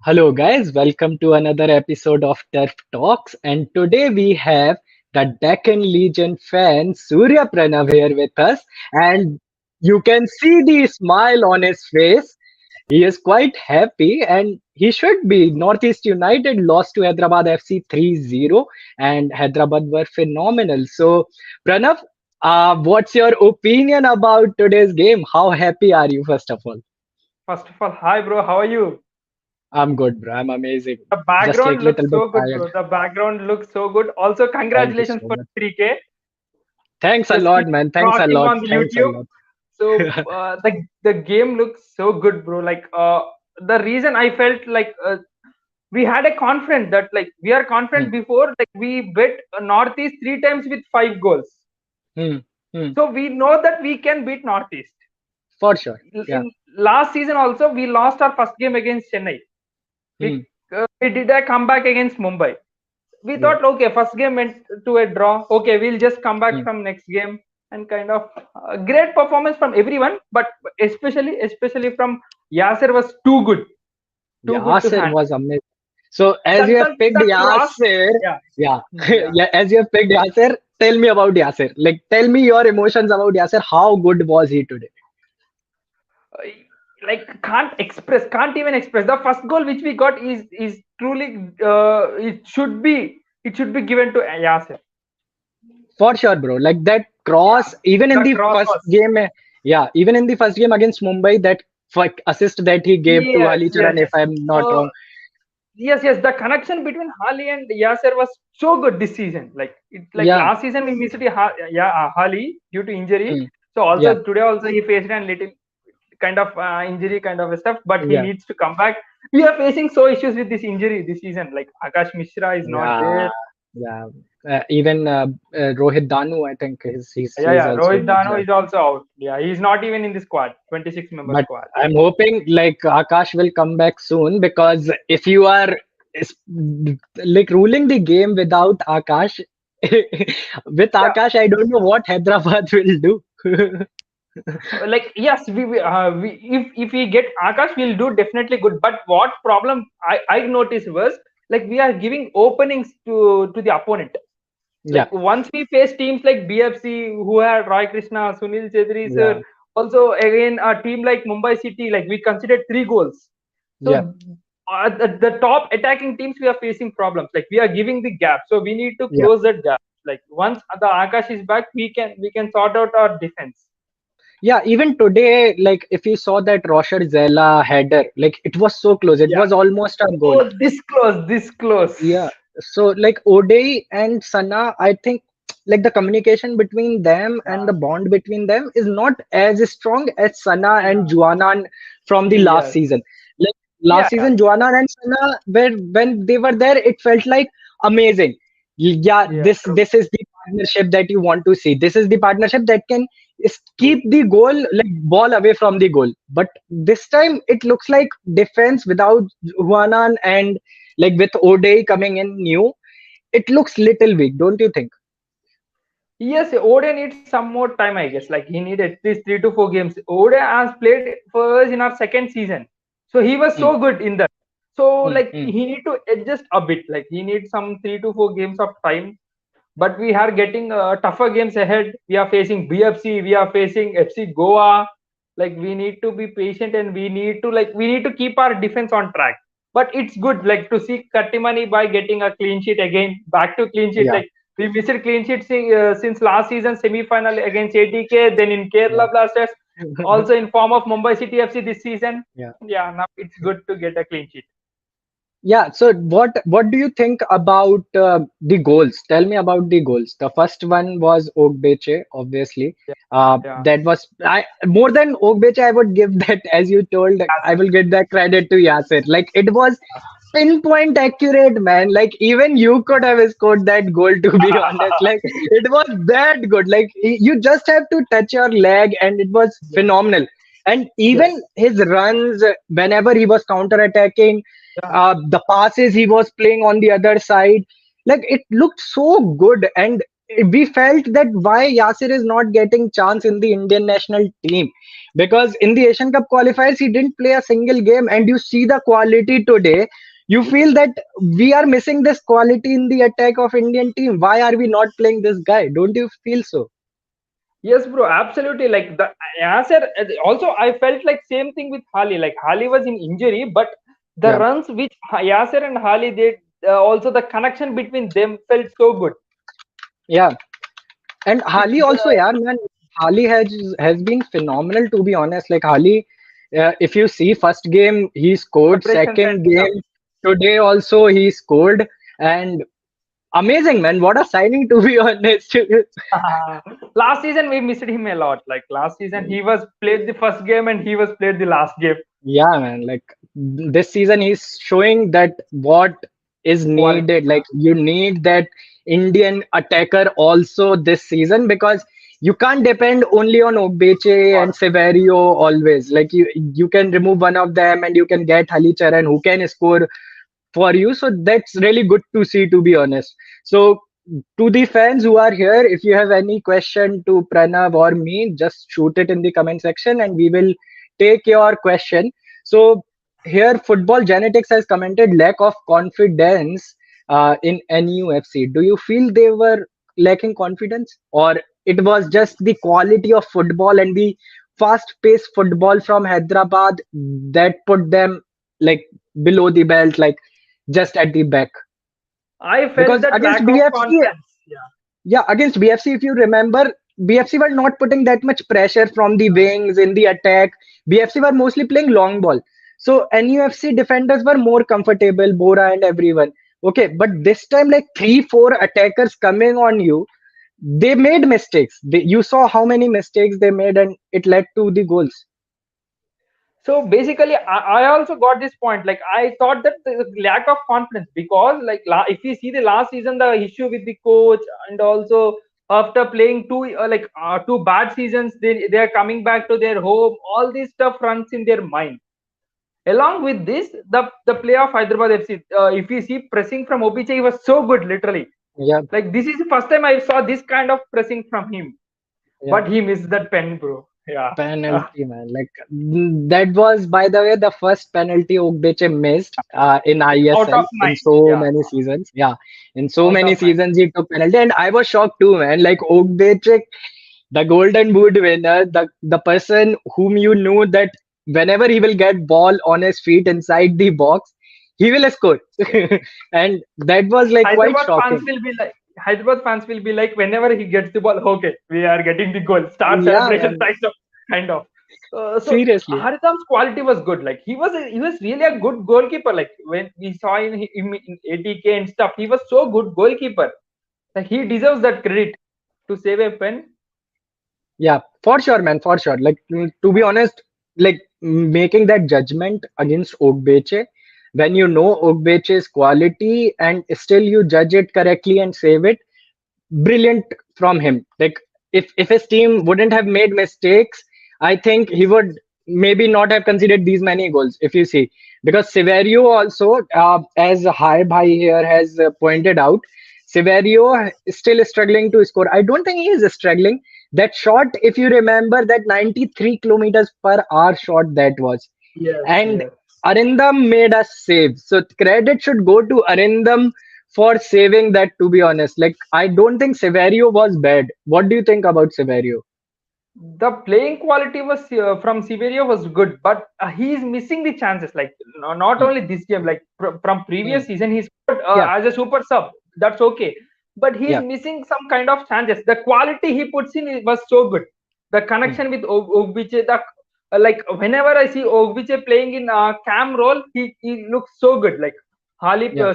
Hello, guys. Welcome to another episode of Turf Talks. And today we have the Deccan Legion fan Surya Pranav here with us. And you can see the smile on his face. He is quite happy and he should be. Northeast United lost to Hyderabad FC 3-0, and Hyderabad were phenomenal. So, Pranav, what's your opinion about today's game? How happy are you, first of all? First of all, hi bro, how are you? I'm good, bro. I'm amazing. The Just like background little looks bit so good, tired. bro. The background looks so good. Also, Thank you congratulations so for much. 3K. Thanks a Just lot, keep man. Thanks a rocking lot. on the Thanks a YouTube. lot. So the game looks so good, bro. The reason I felt we had a confidence that we are Hmm, confident before we bet Northeast three times with 5 goals. hmm, hmm. So we know that we can beat Northeast. For sure. Yeah. In last season also we lost our first game against Chennai. Hmm, We did a comeback against Mumbai. We yeah. thought, okay, first game went to a draw. Okay, we'll just come back Hmm. from next game and kind of great performance from everyone, but especially from Yasser was too good to Yasser handle. was amazing. So as you have picked The cross, Yasser, yeah, yeah, yeah. yeah. As you have picked Yasser, tell me about Yasser. Like, tell me your emotions about Yasser. How good was he today? Uh, can't even express. The first goal which we got is truly it should be given to Yasser. For sure, bro. Like that Yeah, cross, even in the the cross first was. game, yeah, even in the first game against Mumbai, that assist that he gave to Yes, yes, Halicharan, if yes. I'm not Uh, wrong. yes, the connection between Hali and Yasser was so good this season. Like Yeah. last season we missed Hali due to injury. Hmm. So Yeah. also today also he faced a little kind of injury kind of stuff, but he Yeah. needs to come back. We are facing so issues with this injury this season. Like Akash Mishra is not Yeah. there. Yeah. Even Rohit Danu, I think he's Yeah. also Rohit Dano injured. is also out. Yeah, he's not even in the squad, 26-member But squad. I'm hoping like Akash will come back soon, because if you are is- like ruling the game without Akash, with Yeah, Akash, I don't know what Hyderabad will do. like yes we if we get Akash we'll do definitely good, but what problem I noticed was like we are giving openings to the opponent. Yeah. Like once we face teams like BFC who had Roy Krishna, Sunil Chedri sir, Yeah. also again a team like Mumbai City, like we considered 3 goals. So Yeah. the top attacking teams we are facing problems, like we are giving the gap, so we need to Yeah. close that gap. Like once the Akash is back we can sort out our defense. Yeah, even today, like if you saw that Rocher Zella header, like it was so close. It Yeah. was almost a goal. Oh, this close, this close. Yeah. So like O'Day and Sana, I think like the communication between them and Yeah, the bond between them is not as strong as Sana and yeah, Juanan from the last yes, season. Like yeah, last season, Juanan and Sana, when they were there, it felt like amazing. Yeah, yeah, true. this is the partnership that you want to see. This is the partnership that can True. keep the goal, like ball away from the goal. But this time it looks like defense without Juanan and like with O'Day coming in new, it looks little weak, don't you think? Yes, Ode needs some more time, I guess. Like he need at least 3 to 4 games. Ode has played for us in our second season, so he was Hmm, so good in that. So hmm, like hmm. he need to adjust a bit. Like he needs some 3 to 4 games of time. But we are getting tougher games ahead. We are facing BFC. We are facing FC Goa. Like we need to be patient and we need to keep our defense on track. But it's good like to see Kattimani by getting a clean sheet again, back to clean sheet. Yeah, Like we missed clean sheet since last season semi-final against ATK, then in yeah. Kerala Blasters, also in form of Mumbai City FC this season. Yeah. Yeah, now it's good to get a clean sheet. Yeah, so what do you think about the goals? Tell me about the goals. The first one was Ogbeche, obviously. Yeah, yeah. That was I more than Ogbeche. I would give that, as you told, I Yasser. will get that credit to Yasser. Like it was pinpoint accurate, man. Like even you could have scored that goal. To be honest, like it was that good. Like you just have to touch your leg, and it was Yeah. phenomenal. And Yes. even his runs, whenever he was counter attacking, Yeah. the passes he was playing on the other side, like it looked so good. And we felt that why Yasir is not getting chance in the Indian national team, because in the Asian Cup qualifiers he didn't play a single game, and you see the quality today. You feel that we are missing this quality in the attack of Indian team. Why are we not playing this guy? Don't you feel so? Yes, bro, absolutely. Like the Yasser, also I felt like same thing with Hali. Like Hali was in injury, but the Yeah, runs which Yasser and Hali did, also the connection between them felt so good. yeah. And Hali The, also, yeah, man. Hali has been phenomenal, to be honest. Like Hali, if you see first game he scored, preparations and second stuff. game today also he scored, and amazing, man. What a signing, to be honest. Last season we missed him a lot. Like last season he was played the first game and he was played the last game. Yeah, man. Like this season, he's showing that what is Quality. needed. Like you need that Indian attacker also this season, because you can't depend only on Ogbeche and Severio always. Like you can remove one of them and you can get Halicharan who can score for you. So that's really good to see, to be honest. So to the fans who are here, if you have any question to Pranav or me, just shoot it in the comment section and we will take your question. So here, Football Genetics has commented lack of confidence in NUFC. Do you feel they were lacking confidence, or it was just the quality of football and the fast-paced football from Hyderabad that put them like below the belt, like just at the back? I felt Because that against lack of BFC, confidence. Yeah. yeah, against BFC, if you remember, BFC were not putting that much pressure from the wings in the attack. BFC were mostly playing long ball. So NUFC defenders were more comfortable, Bora and everyone. Okay, but this time, like three, four attackers coming on you, they made mistakes. You saw how many mistakes they made, and it led to the goals. So basically, I also got this point. Like I thought that the lack of confidence, because like if you see the last season, the issue with the coach, and also after playing two bad seasons, they are coming back to their home. All this stuff runs in their mind. Along with this, the play of Hyderabad FC. If you see pressing from Ogbeche, he was so good, literally. Yeah, Like this is the first time I saw this kind of pressing from him. yeah. But he missed that pen, bro. Yeah. Penalty, man. Like that was, by the way, the first penalty Ogbeche missed in Out ISL of in nine. so Yeah. many seasons. Yeah, in so Out many of nine. seasons he took penalty, and I was shocked too, man. Like Ogbeche, the Golden Boot winner, the person whom you knew that whenever he will get ball on his feet inside the box, he will score, and that was like quite Hyderabad fans shocking. will be like whenever he gets the ball, okay, we are getting the goal. Start Yeah, celebration man. kind of. So Seriously. Haritham's quality was good. Like he was really a good goalkeeper. Like when we saw him in ATK and stuff, he was so good goalkeeper. Like he deserves that credit to save a pen. Yeah, for sure, man, for sure. Like to be honest, like making that judgment against Ogbeche, when you know Ogbeche's quality and still you judge it correctly and save it, brilliant from him. Like if his team wouldn't have made mistakes, I think he would maybe not have conceded these many goals. If you see, because Severio also, as Hi Bhai here has pointed out, Severio is still struggling to score. I don't think he is struggling. That shot, if you remember, that 93 kilometers per hour shot that was, Yes, and yes. Arindam made us save. So credit should go to Arindam for saving that, to be honest. Like I don't think Severio was bad. What do you think about Severio? The playing quality was from Siberia was good, but he is missing the chances. Like not Hmm, only this game, like from hmm. previous season, he scored Yeah, as a super sub. That's okay, but he is yeah, missing some kind of chances. The quality he puts in was so good. The hmm, connection with Ogbeche, like whenever I see Ogbeche playing in cam role, he looks so good. Like yeah,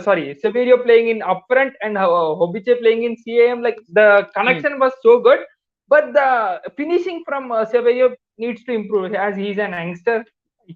Severio playing in upfront and Ogbeche playing in CAM. Like the hmm, connection was so good, but the finishing from Severio needs to improve. As he's an youngster,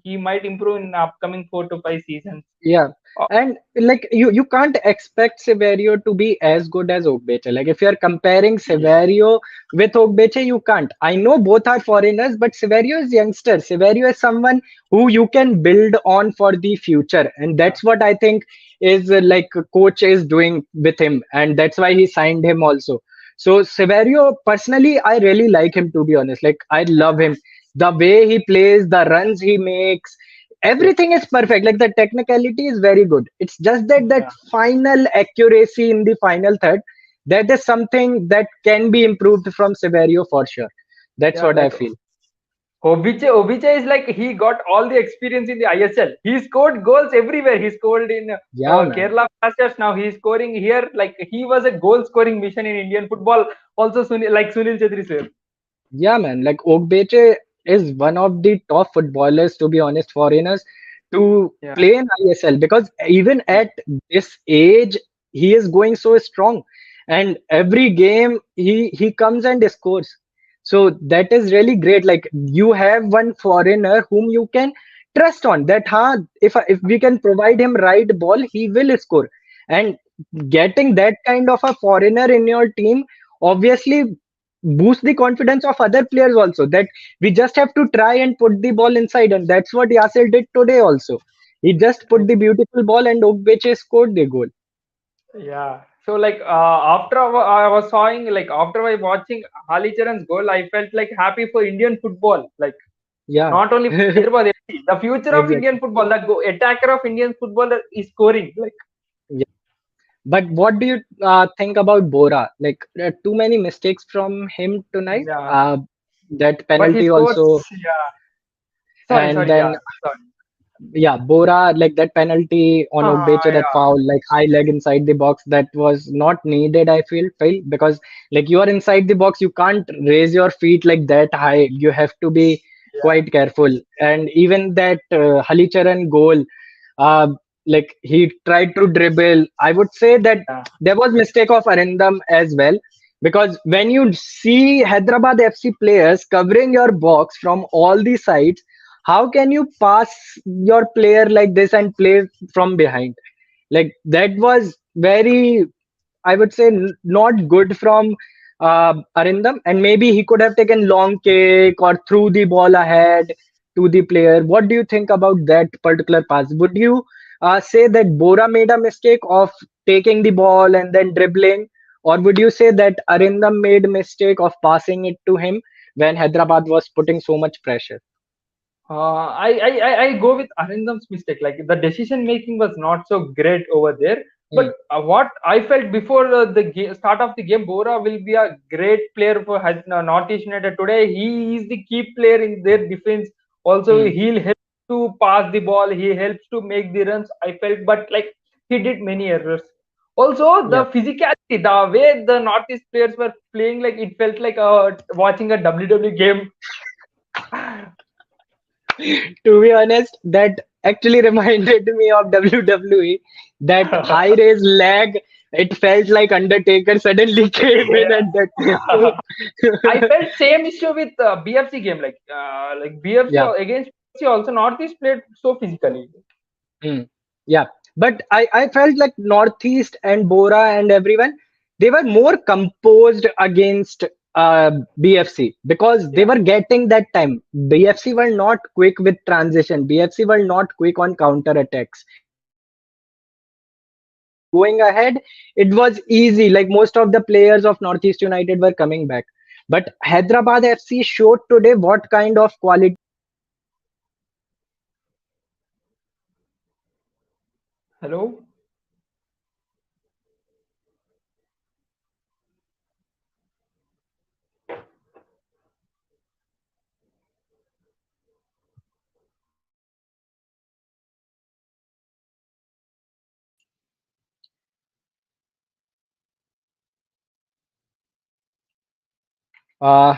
he might improve in upcoming 4 to 5 seasons. yeah. Uh, And like you can't expect Severio to be as good as Ogbeche. Like if you're comparing yeah, Severio with Ogbeche, you can't. I know both are foreigners, but Severio is youngster. Severio is someone who you can build on for the future, and yeah. that's what I think is like coach is doing with him, and that's why he signed him also. So Severio, personally, I really like him, to be honest. Like, I love him. The way he plays, the runs he makes, everything is perfect. Like, the technicality is very good. It's just that that Yeah, final accuracy in the final third, that is something that can be improved from Severio for sure. That's yeah. what I Like feel. Ogbeche is like he got all the experience in the ISL. He scored goals everywhere. He scored in Yeah, man. Kerala Blasters. Now he's scoring here. Like he was a goal scoring mission in Indian football. Also, like Sunil Chhetri said. Yeah, man. Like, Ogbeche is one of the top footballers, to be honest, foreigners to Yeah, play in ISL, because even yeah, at this age, he is going so strong, and every game he comes and scores. So that is really great. Like, you have one foreigner whom you can trust on that. If we can provide him right ball, he will score. And getting that kind of a foreigner in your team obviously boost the confidence of other players also, that we just have to try and put the ball inside, and that's what Yasser did today also. He just put the beautiful ball and Ogbeche scored the goal. yeah. So like after I was seeing like after I watching Halicharan's goal, I felt like happy for Indian football. Like Yeah. not only for Hyderabad FC, the future of Indian Exactly. football, the attacker of Indian football is scoring. Like Yeah. But what do you think about Bora? Like, there are too many mistakes from him tonight. yeah, That but he penalty scores. also, Yeah, and sorry. Yeah, then sorry. yeah, Bora, like that penalty on Ogbeche, that Yeah, foul, like high leg inside the box, that was not needed. I feel because like you are inside the box, you can't raise your feet like that high. You have to be yeah, quite careful. And even that Halicharan goal, uh, like he tried to dribble. I would say that yeah. there was mistake of Arindam as well, because when you see Hyderabad FC players covering your box from all the sides, how can you pass your player like this and play from behind? Like, that was very, I would say, not good from Arindam, and maybe he could have taken long kick or threw the ball ahead to the player. What do you think about that particular pass? Would you say that Bora made a mistake of taking the ball and then dribbling, or would you say that Arindam made a mistake of passing it to him when Hyderabad was putting so much pressure? I go with Arindam's mistake. Like the decision making was not so great over there. But Hmm. what I felt before the start of the game, Bora will be a great player for Northeast United today. He is the key player in their defense. Also, Hmm. he'll help to pass the ball. He helps to make the runs. I felt, but like he did many errors. Also, Yeah. the physicality, the way the Northeast players were playing, like it felt like watching a WWE game. To be honest, that actually reminded me of WWE. That high raise leg, it felt like Undertaker suddenly came in, and that. I felt same issue with BFC game, like BFC Yeah. against BFC also Northeast played so physically. Mm, yeah, but I felt like Northeast and Bora and everyone, they were more composed against BFC, because they Yeah, were getting that time. BFC were not quick with transition. BFC were not quick on counter attacks. Going ahead, it was easy. Like, most of the players of Northeast United were coming back. But Hyderabad FC showed today what kind of quality. hello. Uh,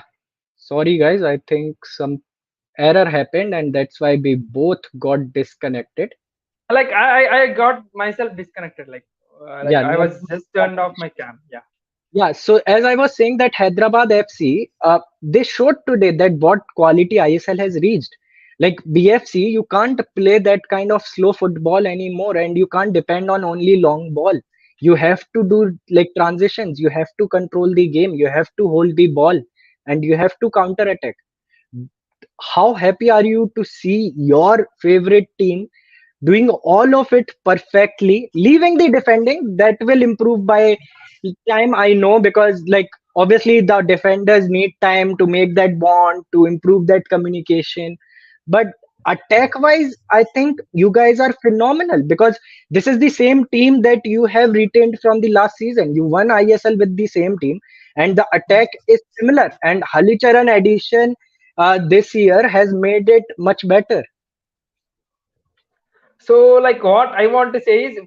Sorry guys, I think some error happened, and that's why we both got disconnected. Like I got myself disconnected. Like Yeah, I not was just turned off my cam. Yeah, yeah. So as I was saying, that Hyderabad FC, they showed today that what quality ISL has reached. Like, BFC, you can't play that kind of slow football anymore, and you can't depend on only long ball. You have to do like transitions. You have to control the game. You have to hold the ball, and you have to counter attack. How happy are you to see your favorite team doing all of it perfectly, leaving the defending? That will improve by time, I know, because like obviously the defenders need time to make that bond, to improve that communication. But attack wise, I think you guys are phenomenal, because this is the same team that you have retained from the last season. You won ISL with the same team, and the attack is similar. And Halicharan addition this year has made it much better. So, like, what I want to say is,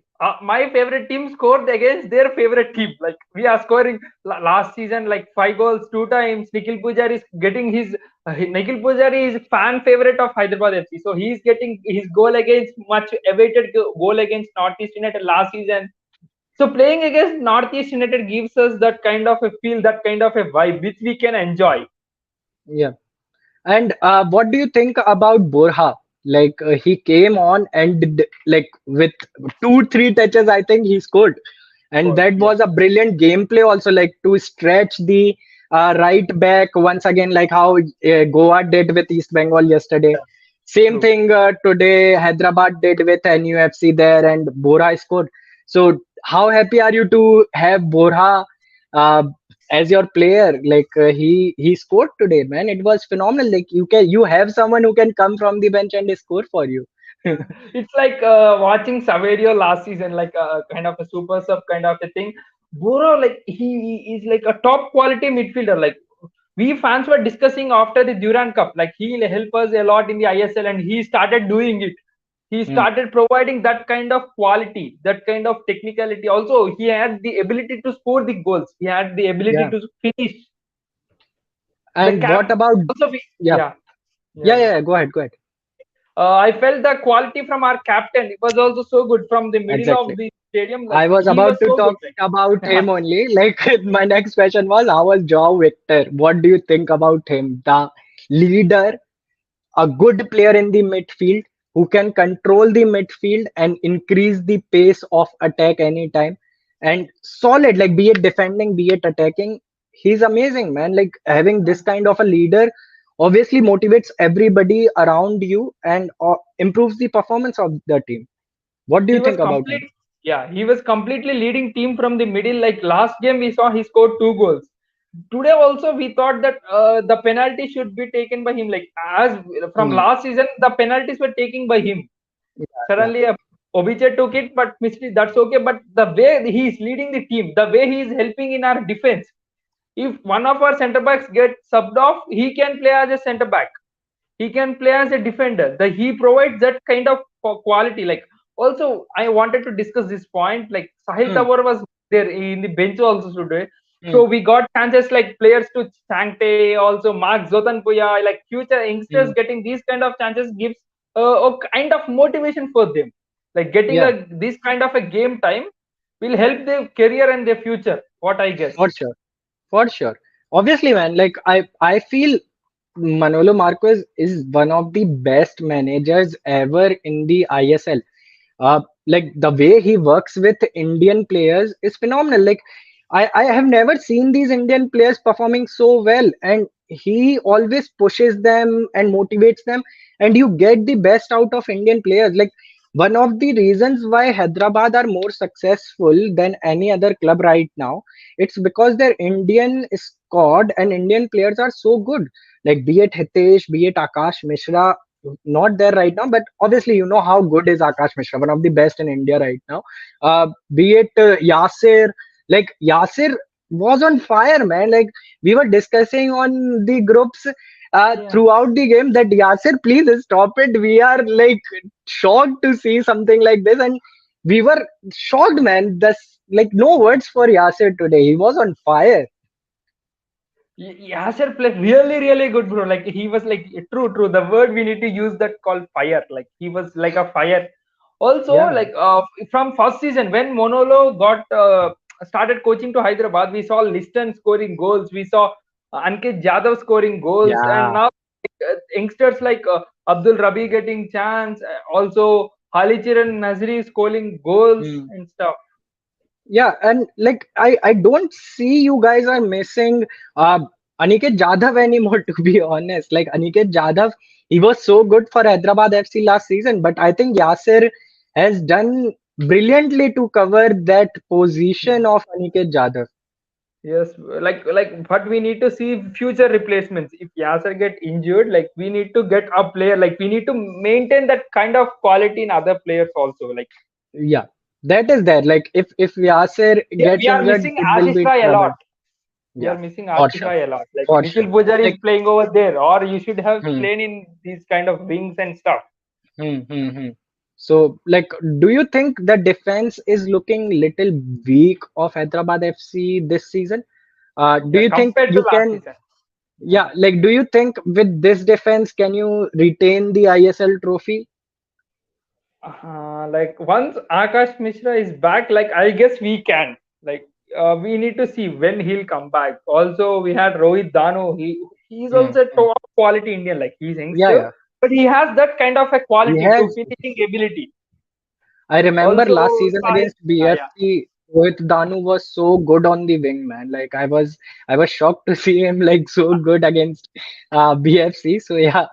my favorite team scored against their favorite team. Like, we are scoring last season like 5 goals 2 times. Nikhil Pujari is getting his Nikhil Pujari is fan favorite of Hyderabad FC. So he's getting his goal against much awaited goal against Northeast United last season. So playing against Northeast United gives us that kind of a feel, that kind of a vibe, which we can enjoy. Yeah. And what do you think about Borja? Like he came on and like with 2 3 touches, I think he scored, and Scored, that yeah, was a brilliant gameplay. Also, like to stretch the right back once again, like how Goa did with East Bengal yesterday. Same true. thing today. Hyderabad did with NUFC there, and Borja scored. So, how happy are you to have Borja uh, as your player? Like he scored today, man. It was phenomenal. Like you have someone who can come from the bench and score for you. It's like watching Saverio last season, like a kind of a super sub kind of a thing. Boro, like he is like a top quality midfielder. Like we fans were discussing after the Durand Cup, like he'll help us a lot in the ISL, and he started doing it. He Hmm. started providing that kind of quality, that kind of technicality. Also, he had the ability to score the goals. He had the ability Yeah. to finish. The And what cap about? also, Yeah. yeah, yeah, Yeah. yeah. Yeah. Go ahead. Go ahead. I felt the quality from our captain. It was also so good from the middle Exactly. of the stadium. Like I was he about was to so good. talk about Like, him only. Like my next question was, how was Joao Victor? What do you think about him? The leader, a good player in the midfield who can control the midfield and increase the pace of attack anytime, and solid, like be it defending, be it attacking. He's amazing, man. Like having this kind of a leader obviously motivates everybody around you and improves the performance of the team. What do he you was think about him? complete. Yeah, he was completely leading team from the middle. Like last game, we saw he scored 2 goals. Today also, we thought that the penalty should be taken by him. Like as from Hmm. last season, the penalties were taken by him. Yeah, yeah. Suddenly, Ogbeche took it, but missed it. That's okay. But the way he is leading the team, the way he is helping in our defense, if one of our centre backs get subbed off, he can play as a centre back. He can play as a defender. He provides that kind of quality. Like also, I wanted to discuss this point. Like Sahil Hmm. Tawar was there in the bench also today. Hmm. So we got chances like players to Sankte, also Mark Zotanpuya, like future youngsters Hmm. getting these kind of chances gives a kind of motivation for them. Like getting Yeah, a this kind of a game time will help their career and their future. What I guess. for sure. For sure. Obviously, man, like I feel Manolo Marquez is one of the best managers ever in the ISL. Like the way he works with Indian players is phenomenal. Like I have never seen these Indian players performing so well, and he always pushes them and motivates them, and you get the best out of Indian players. Like one of the reasons why Hyderabad are more successful than any other club right now, it's because their Indian squad and Indian players are so good. Like be it Hitesh, be it Akash Mishra, not there right now, but obviously you know how good is Akash Mishra, one of the best in India right now. Be it Yasir, like Yasir was on fire, man. Like we were discussing on the groups Yeah. throughout the game that Yasir, please stop it. We are like shocked to see something like this, and we were shocked, man. That's like no words for Yasir today. He was on fire. Yasser played really, really good, bro. Like he was like true, true. The word we need to use that called fire. Like he was like a fire. Also, Yeah, like from first season when Monolo got started coaching to Hyderabad, we saw Liston scoring goals. We saw Ankit Jadhav scoring goals, and yeah. now youngsters like Abdul Rabi getting chance. Also, Halicharan Narzary scoring goals Hmm. and stuff. Yeah, and like I don't see you guys are missing uh Aniket Jadhav anymore, to be honest. Like Aniket Jadhav, he was so good for Hyderabad FC last season, but I think Yasir has done brilliantly to cover that position of Aniket Jadhav. Yes, but we need to see future replacements. If Yasser get injured, like we need to get a player, like we need to maintain that kind of quality in other players also. Like Yeah, that is there. Like if Yasser we gets are injured, missing it will Ashish be Rai a trouble. lot. We Yeah, are missing for Ashish sure, Rai a lot. Like for sure. Nikhil Pujar is Like, playing over there, or you should have hmm, played in these kind of wings and stuff. hmm. So, like, do you think the defense is looking little weak of Hyderabad FC this season? Do Yeah, you think compared to you last can? season. Yeah. Yeah, like, do you think with this defense, can you retain the ISL trophy? Like once Akash Mishra is back, like I guess we can. Like we need to see when he'll come back. Also, we had Rohit Dano. He's Hmm, also a hmm. top quality Indian. Like he's Yeah, youngster, yeah. but he has that kind of a He quality to has. finishing ability. I remember Also, last season Sahil, against BFC, Rohit Danu was so good on the wing, man. Like I was shocked to see him like so good against BFC. So yeah,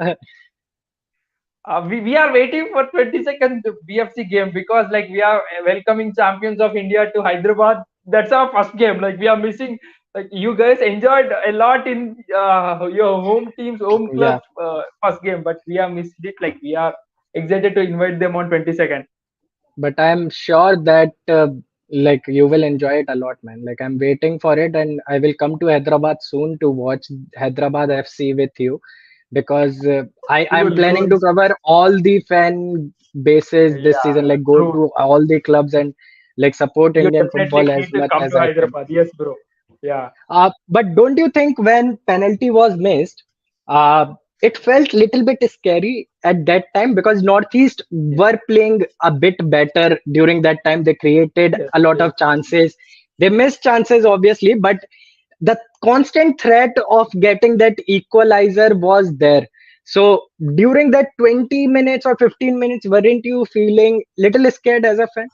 we are waiting for 22nd BFC game because like we are welcoming champions of India to Hyderabad. That's our first game. Like we are missing. Like you guys enjoyed a lot in your home team's home yeah. club first game, but we have missed it. Like we are excited to invite them on 22nd. But I'm sure that like you will enjoy it a lot, man. Like I'm waiting for it, and I will come to Hyderabad soon to watch Hyderabad FC with you because I'm You planning will, to cover all the fan bases this yeah, season. Like go true. to all the clubs and like support You Indian definitely football as need to much come as to I can. Hyderabad. Yes, bro. Yeah. But don't you think when penalty was missed, it felt little bit scary at that time because Northeast Yes. were playing a bit better during that time. They created Yes. a lot Yes. of chances. They missed chances, obviously, but the constant threat of getting that equalizer was there. So during that 20 minutes or 15 minutes, weren't you feeling little scared as a fan?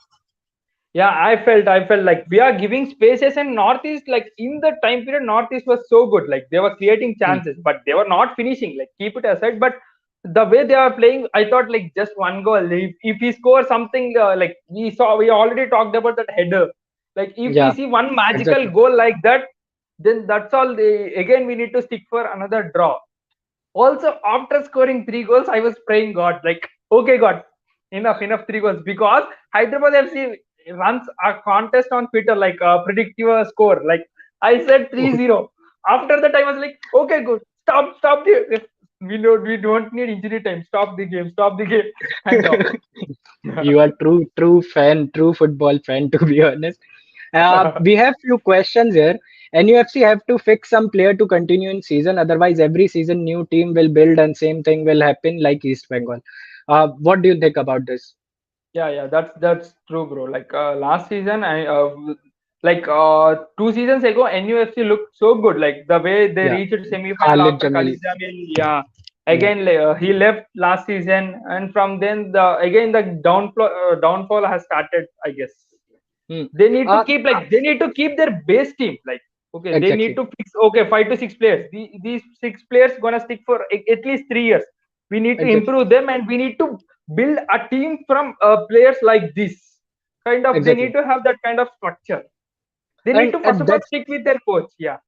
Yeah, I felt like we are giving spaces and Northeast, like in the time period, Northeast was so good. Like they were creating Hmm. chances, but they were not finishing. Like keep it aside. But the way they are playing, I thought like just one goal. If he scores something, like we already talked about that header. Like if we Yeah, see one magical exactly. goal like that, then that's all. Again, we need to stick for another draw. Also, after scoring three goals, I was praying God, like, okay, God, enough three goals. Because Hyderabad FC runs a contest on Twitter, like predict your score. Like I said 3-0. After that, I was like, okay, good. Stop the we don't need injury time. Stop the game. Kind of. You are true fan, true football fan, to be honest. We have few questions here. NUFC have to fix some player to continue in season. Otherwise, every season new team will build and same thing will happen like East Bengal. What do you think about this? Yeah, that's true, bro. Like last season, I like 2 seasons ago, NUFC looked so good. Like the way they Yeah, reached semi-final Khalid after Jamil. Khalid Jamil. Yeah, Yeah. again he left last season, and from then the downfall has started. I guess Hmm. they need to Uh, keep they need to keep their base team. Like okay, they need exactly. to fix, okay, 5 to 6 players. These 6 players gonna stick for at least 3 years. We need to Exactly. improve them, and we need to build a team from players like this. Kind of, they need Exactly. to have that kind of structure. They need to first And of all that's stick with their coach. Yeah.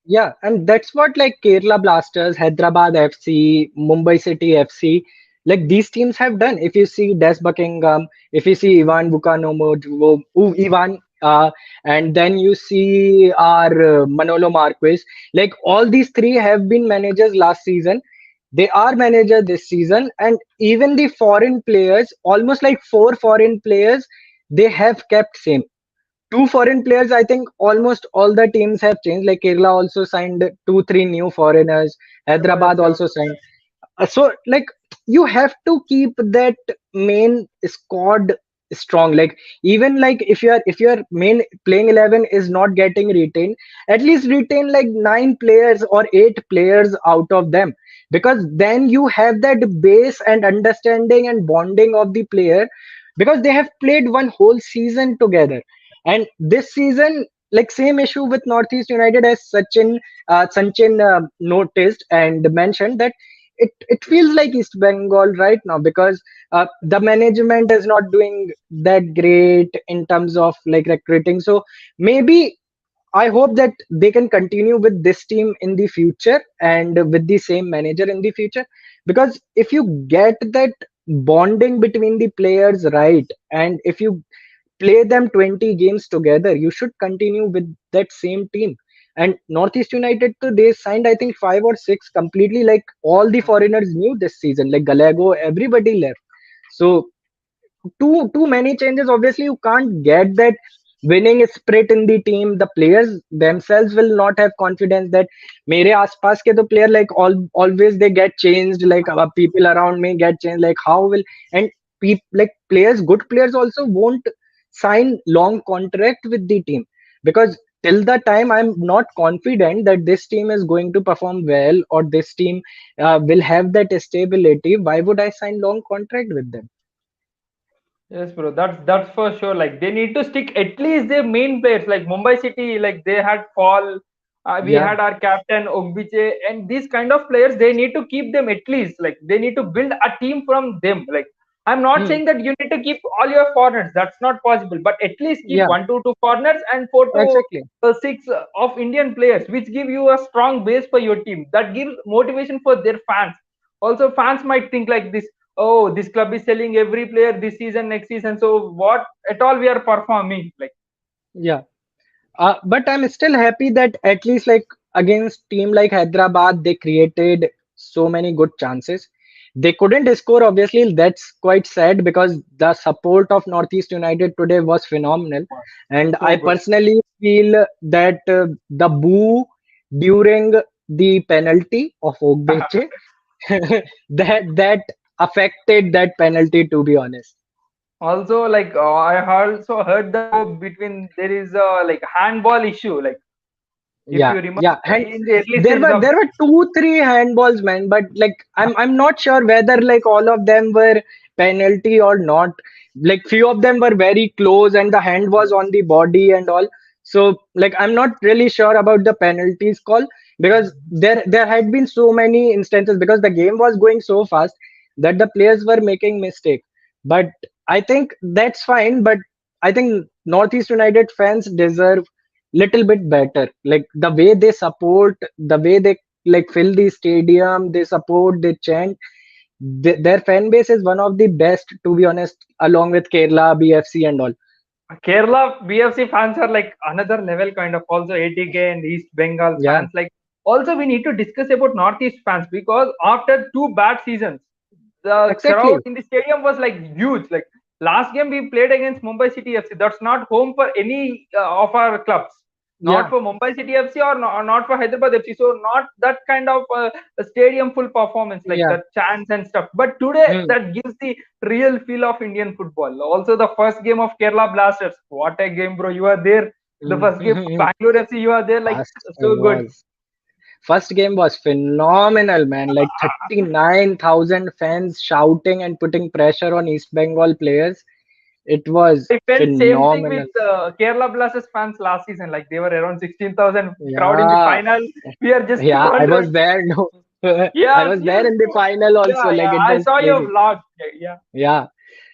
yeah, and that's what like Kerala Blasters, Hyderabad FC, Mumbai City FC, like these teams have done. If you see Des Buckingham, if you see Ivan Vukanomo, Ivan, and then you see our Manolo Marquez, like all these three have been managers last season. They are manager this season, and even the foreign players, almost like four foreign players, they have kept same two foreign players. I think almost all the teams have changed. Like Kerala also signed two, three new foreigners. Oh yes, Hyderabad you're also signed. So like you have to keep that main squad strong. Like even like if your main playing 11 is not getting retained, at least retain like 9 players or 8 players out of them, because then you have that base and understanding and bonding of the player, because they have played one whole season together. And this season, like same issue with Northeast United, as Sachin noticed and mentioned that it feels like East Bengal right now, because the management is not doing that great in terms of like recruiting. So maybe I hope that they can continue with this team in the future and with the same manager in the future. Because if you get that bonding between the players right, and if you play them 20 games together, you should continue with that same team. And Northeast United too, they signed I think five or six completely, like all the foreigners new this season, like Gallego, everybody left. So too many changes, obviously you can't get that winning spirit in the team. The players themselves will not have confidence that mere aspas ke to player, like always they get changed, like people around me get changed, like how will, and like players, good players also won't sign long contract with the team, because till the time I'm not confident that this team is going to perform well, or this team will have that stability, why would I sign long contract with them? Yes, bro. That's for sure. Like they need to stick at least their main players. Like Mumbai City, like they had Fall. We Yeah. had our captain Ogbeche, and these kind of players, they need to keep them at least. Like they need to build a team from them. Like I'm not Hmm. saying that you need to keep all your foreigners. That's not possible. But at least keep Yeah, one to two foreigners and four to exactly. six of Indian players, which give you a strong base for your team. That gives motivation for their fans. Also, fans might think like this: oh, this club is selling every player this season, next season, so what at all we are performing? Like, Yeah. But I'm still happy that at least like against team like Hyderabad, they created so many good chances. They couldn't score, obviously. That's quite sad because the support of Northeast United today was phenomenal. And I so good. personally feel that the boo during the penalty of Ogbeche, that affected that penalty, to be honest. Also, like I also heard that between there is a like handball issue. Like, if Yeah, you remember yeah, and in the early there stages were of there were two, three handballs, man. But like, I'm not sure whether like all of them were penalty or not. Like, few of them were very close, and the hand was on the body and all. So like, I'm not really sure about the penalties call, because there had been so many instances, because the game was going so fast that the players were making mistake. But I think that's fine. But I think Northeast United fans deserve little bit better, like the way they support, the way they like fill the stadium, they support, they chant. Their fan base is one of the best, to be honest, along with Kerala BFC and all. Kerala BFC fans are like another level kind of, also ATK and East Bengal Yeah, fans. Like also we need to discuss about Northeast fans because after two bad seasons, the crowd exactly. in the stadium was like huge. Like last game we played against Mumbai City FC. That's not home for any of our clubs. Not Yeah. for Mumbai City FC or not for Hyderabad FC. So not that kind of a stadium full performance like Yeah. the chants and stuff. But today Hmm. that gives the real feel of Indian football. Also the first game of Kerala Blasters. What a game, bro! You are there. The Hmm. first game of Bangalore FC. You are there. Like First so good. was First game was phenomenal, man. Like 39,000 fans shouting and putting pressure on East Bengal players. It was I felt same thing with phenomenal. Kerala Blasters fans last season. Like they were around 16,000 crowd in the Yeah. final. We are just Yeah, I 200. was there. No, I Yes, was there yes, in the bro. final Yeah, also. Like, yeah. it I was saw your crazy. vlog. Yeah. Yeah.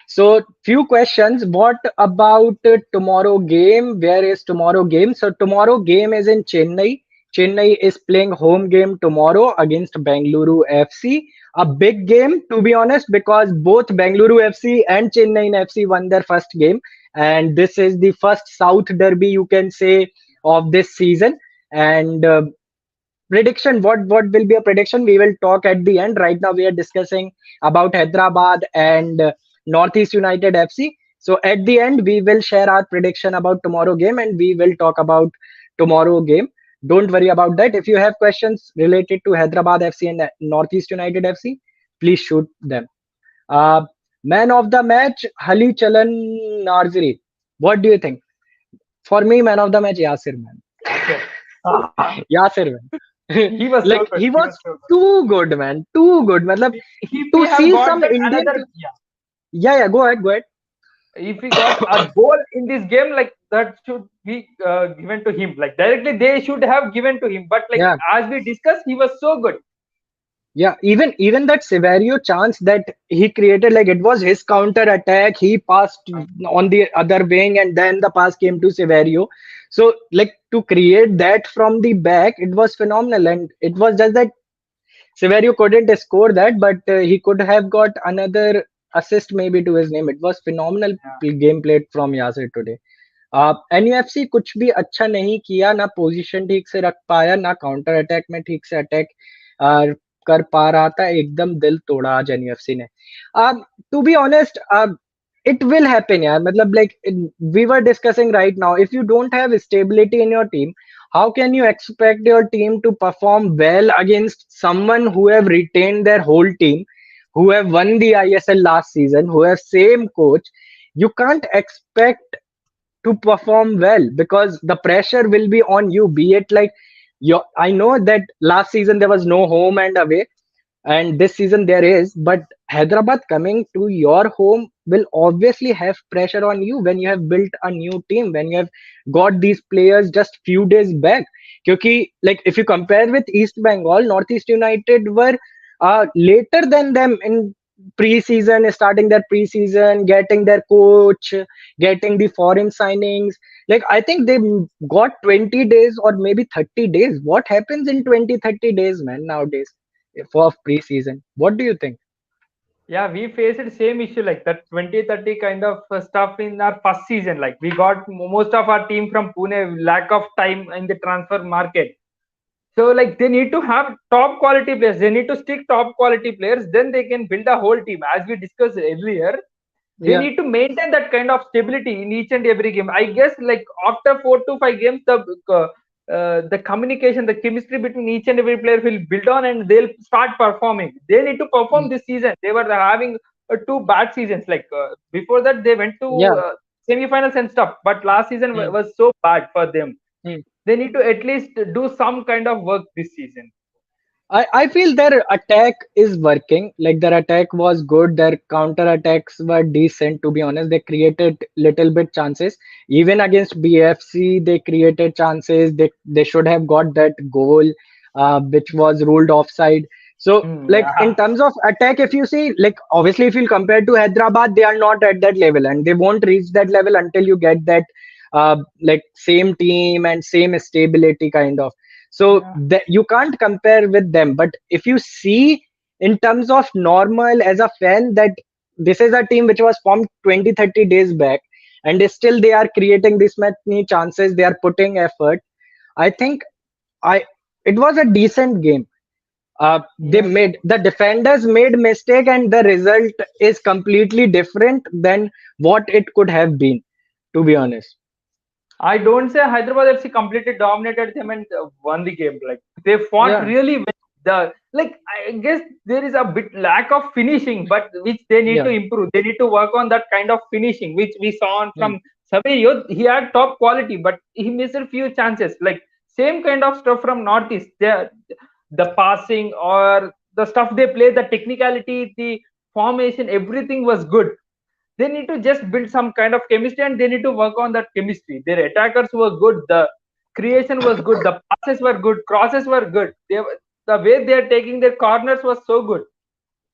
So, few questions. What about tomorrow game? Where is tomorrow game? So, tomorrow game is in Chennai. Chennai is playing home game tomorrow against Bengaluru FC. A big game, to be honest, because both Bengaluru FC and Chennai FC won their first game, and this is the first South derby, you can say, of this season. And prediction, what will be a prediction, we will talk at the end. Right now we are discussing about Hyderabad and Northeast United FC. So at the end we will share our prediction about tomorrow game, and we will talk about tomorrow game. Don't worry about that. If you have questions related to Hyderabad FC and Northeast United FC, please shoot them. uh, Man of the match, Halicharan Narzary, what do you think? For me, man of the match, Yasir, man. Yes, sir. Yasir, man. He was Like so good. he He was was so good. too good, man. Too good. Matlab, If we to have see got some that Indian. another, yeah, Yeah, yeah. Go ahead. Go ahead. if we got a goal in this game, like that should be given to him. Like directly, they should have given to him. But like Yeah, as we discussed, he was so good. yeah. Even that Severio chance that he created, like it was his counter attack. He passed on the other wing, and then the pass came to Severio. So like to create that from the back, it was phenomenal, and it was just that Severio couldn't score that, but he could have got another assist maybe to his name. It was phenomenal game played from Yasir today. NUFC कुछ भी अच्छा नहीं किया, ना position ठीक से रख पाया, ना काउंटर अटैक में ठीक से अटैक कर पा रहा था. एकदम दिल तोड़ा आज एनयूएफसी ने. To be honest, it will happen, yeah. Matlab, like we were discussing right now, if you don't have stability in your team, how can you expect your team to perform well against someone who have retained their whole team, who have won the ISL last season, who have same coach? You can't expect to perform well because the pressure will be on you, be it like your, I know that last season there was no home and away, and this season there is, but Hyderabad coming to your home will obviously have pressure on you when you have built a new team, when you have got these players just few days back. Because like if you compare with East Bengal, Northeast United were later than them in pre-season, starting their pre-season, getting their coach, getting the foreign signings. Like I think they got 20 days or maybe 30 days. What happens in 20-30 days, man, nowadays for pre-season? What do you think? Yeah, we faced same issue like that 2030 kind of stuff in our first season. Like we got most of our team from Pune, lack of time in the transfer market. So like they need to have top quality players. They need to stick top quality players. Then they can build a whole team. As we discussed earlier, they Yeah. need to maintain that kind of stability in each and every game. I guess like after 4 to 5 games, the communication, the chemistry between each and every player will build on, and they'll start performing. They need to perform Mm. this season. They were having two bad seasons. Like before that, they went to Yeah. semi-finals and stuff. But last season Mm. was so bad for them. Mm. They need to at least do some kind of work this season. I feel their attack is working. Like their attack was good. Their counter attacks were decent. To be honest, they created little bit chances. Even against BFC, they created chances. They should have got that goal, which was ruled offside. So like in Yeah. terms of attack, if you see, like obviously if you compare to Hyderabad, they are not at that level, and they won't reach that level until you get that like same team and same stability kind of. So Yeah. that you can't compare with them. But if you see in terms of normal as a fan, that this is a team which was formed 20-30 days back, and still they are creating this many chances, they are putting effort. I think I it was a decent game. They Yes. made the defenders made mistake, and the result is completely different than what it could have been, to be honest. I don't say Hyderabad FC completely dominated them and won the game. Like they fought Yeah. really well. I guess there is a bit lack of finishing, but which they need to Yeah. improve. They need to work on that kind of finishing, which we saw on Hmm. from Saverio. He had top quality, but he missed a few chances. Like same kind of stuff from Northeast. The passing or the stuff they play, the technicality, the formation, everything was good. They need to just build some kind of chemistry, and they need to work on that chemistry. Their attackers were good, the creation was good, the passes were good, crosses were good. The way they are taking their corners was so good.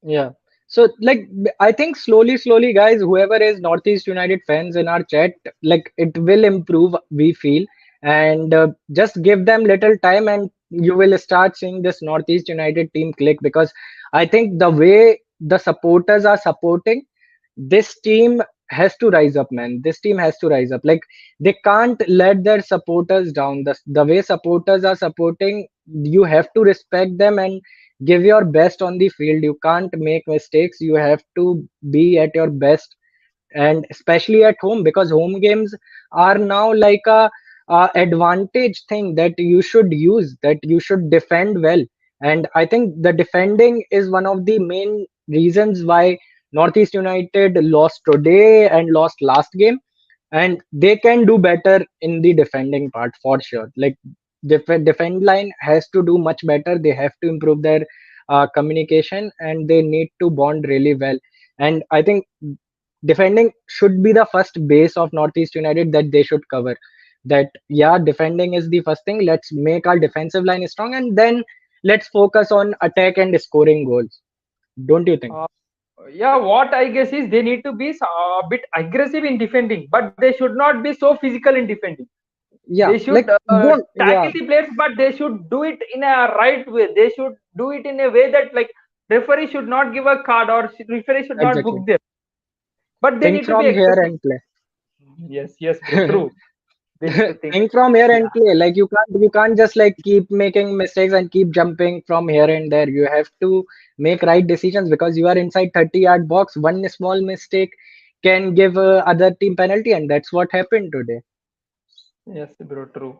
Yeah. So like I think slowly, guys, whoever is Northeast United fans in our chat, like it will improve, we feel, and just give them little time, and you will start seeing this Northeast United team click. Because I think the way the supporters are supporting, this team has to rise up, man. This team has to rise up. Like they can't let their supporters down. The way supporters are supporting, you have to respect them and give your best on the field. You can't make mistakes. You have to be at your best, and especially at home, because home games are now like a advantage thing that you should use, that you should defend well. And I think the defending is one of the main reasons why Northeast United lost today and lost last game, and they can do better in the defending part for sure. Like defend line has to do much better. They have to improve their communication, and they need to bond really well. And I think defending should be the first base of Northeast United that they should cover. That yeah, defending is the first thing. Let's make our defensive line strong, and then let's focus on attack and scoring goals. Don't you think? Uh, yeah, what I guess is they need to be a bit aggressive in defending, but they should not be so physical in defending. Yeah, They should like don't, tackle yeah, the players, but they should do it in a right way. They should do it in a way that like referee should not give a card or referee should not book exactly. them. But they Think need to be from here aggressive. and play. Yes, yes, bro. True. They need to think. Think from here Yeah. and play. Like you can't just like keep making mistakes and keep jumping from here and there. You have to make right decisions because you are inside 30-yard box. One small mistake can give other team penalty, and that's what happened today. Yes, bro. True.